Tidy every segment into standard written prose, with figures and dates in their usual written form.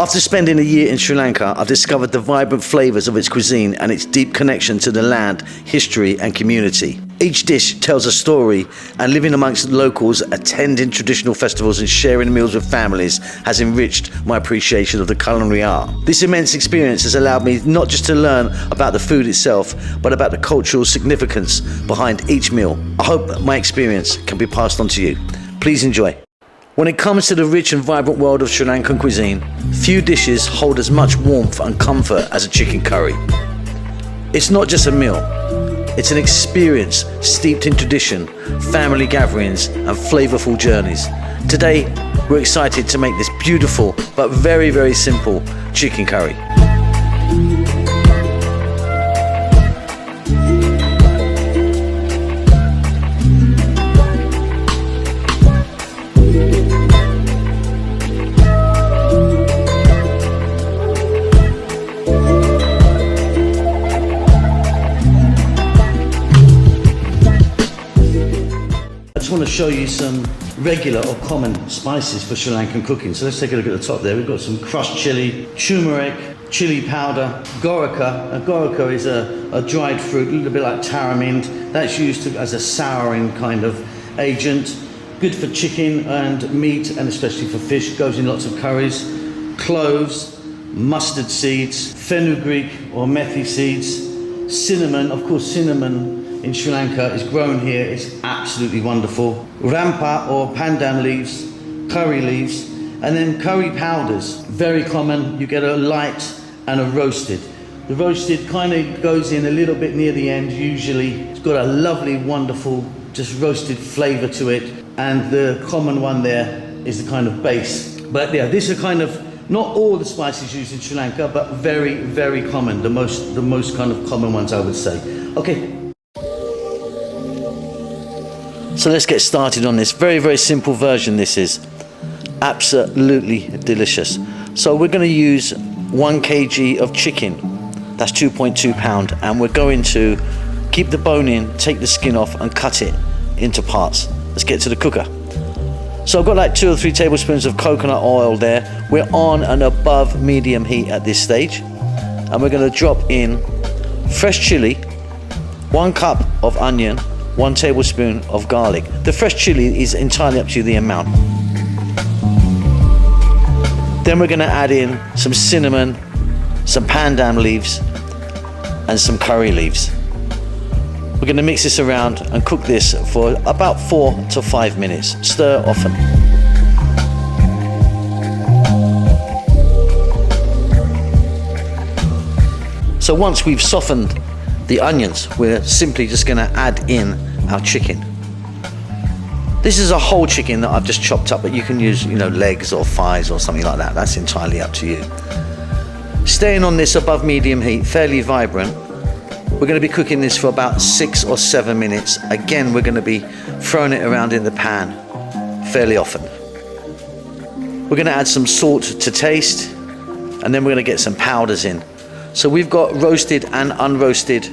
After spending a year in Sri Lanka, I've discovered the vibrant flavours of its cuisine and its deep connection to the land, history and community. Each dish tells a story, and living amongst locals, attending traditional festivals and sharing meals with families has enriched my appreciation of the culinary art. This immense experience has allowed me not just to learn about the food itself, but about the cultural significance behind each meal. I hope my experience can be passed on to you. Please enjoy. When it comes to the rich and vibrant world of Sri Lankan cuisine, few dishes hold as much warmth and comfort as a chicken curry. It's not just a meal, it's an experience steeped in tradition, family gatherings and flavorful journeys. Today, we're excited to make this beautiful but very, very simple chicken curry. I want to show you some regular or common spices for Sri Lankan cooking. So let's take a look at the top there. We've got some crushed chili, turmeric, chili powder, gorica. Gorica is a dried fruit, a little bit like tamarind. That's used as a souring kind of agent. Good for chicken and meat, and especially for fish. Goes in lots of curries. Cloves, mustard seeds, fenugreek or methi seeds, cinnamon. Of course, cinnamon in Sri Lanka is grown here. It's absolutely wonderful. Rampa or pandan leaves, curry leaves, and then curry powders. Very common. You get a light and a roasted. The roasted kind of goes in a little bit near the end usually. It's got a lovely, wonderful, just roasted flavour to it. And the common one there is the kind of base. But yeah, these are kind of not all the spices used in Sri Lanka, but very, very common. The most kind of common ones, I would say. Okay. So let's get started on this. Very, very simple version this is. Absolutely delicious. So we're going to use 1 kg of chicken. That's 2.2 pound. And we're going to keep the bone in, take the skin off and cut it into parts. Let's get to the cooker. So I've got like 2 or 3 tablespoons of coconut oil there. We're on an above medium heat at this stage. And we're going to drop in fresh chili, 1 cup of onion, 1 tablespoon of garlic. The fresh chili is entirely up to the amount. Then we're going to add in some cinnamon, some pandan leaves and some curry leaves. We're going to mix this around and cook this for about 4 to 5 minutes. Stir often. So once we've softened the onions, we're simply just going to add in our chicken. This is a whole chicken that I've just chopped up, but you can use, legs or thighs or something like that. That's entirely up to you. Staying on this above medium heat, fairly vibrant. We're going to be cooking this for about 6 or 7 minutes. Again, we're going to be throwing it around in the pan fairly often. We're going to add some salt to taste, and then we're going to get some powders in. So we've got roasted and unroasted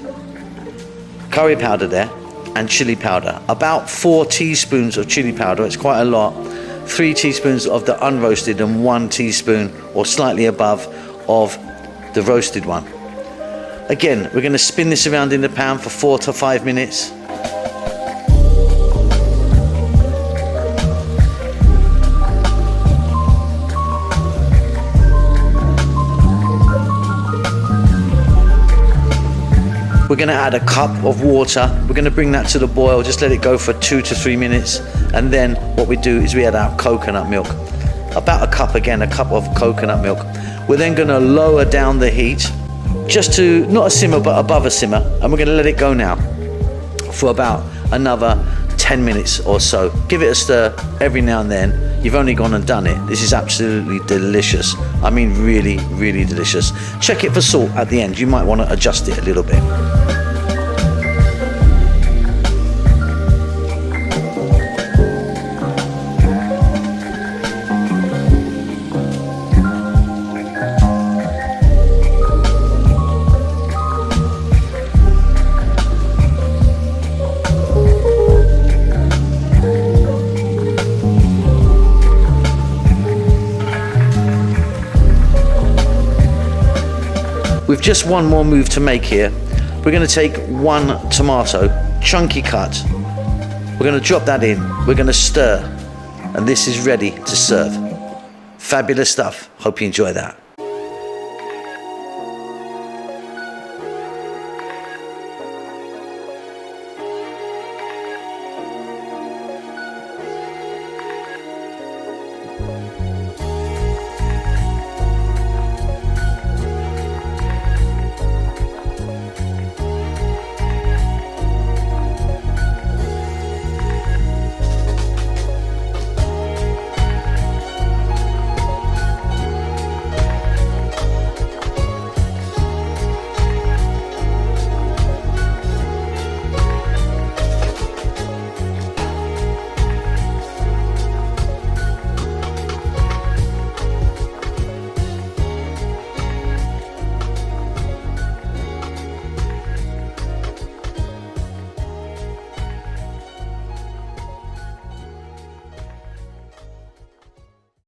curry powder there and chili powder. About 4 teaspoons of chili powder, it's quite a lot. 3 teaspoons of the unroasted and 1 teaspoon or slightly above of the roasted one. Again, we're going to spin this around in the pan for 4 to 5 minutes. We're going to add a cup of water. We're going to bring that to the boil, just let it go for 2 to 3 minutes. And then what we do is we add our coconut milk. About a cup again, a cup of coconut milk. We're then going to lower down the heat, just to, not a simmer, but above a simmer. And we're going to let it go now for about another 10 minutes or so. Give it a stir every now and then. You've only gone and done it. This is absolutely delicious. I mean, really, really delicious. Check it for salt at the end. You might want to adjust it a little bit. We've just one more move to make here. We're going to take one tomato, chunky cut. We're going to drop that in. We're going to stir. And this is ready to serve. Fabulous stuff. Hope you enjoy that.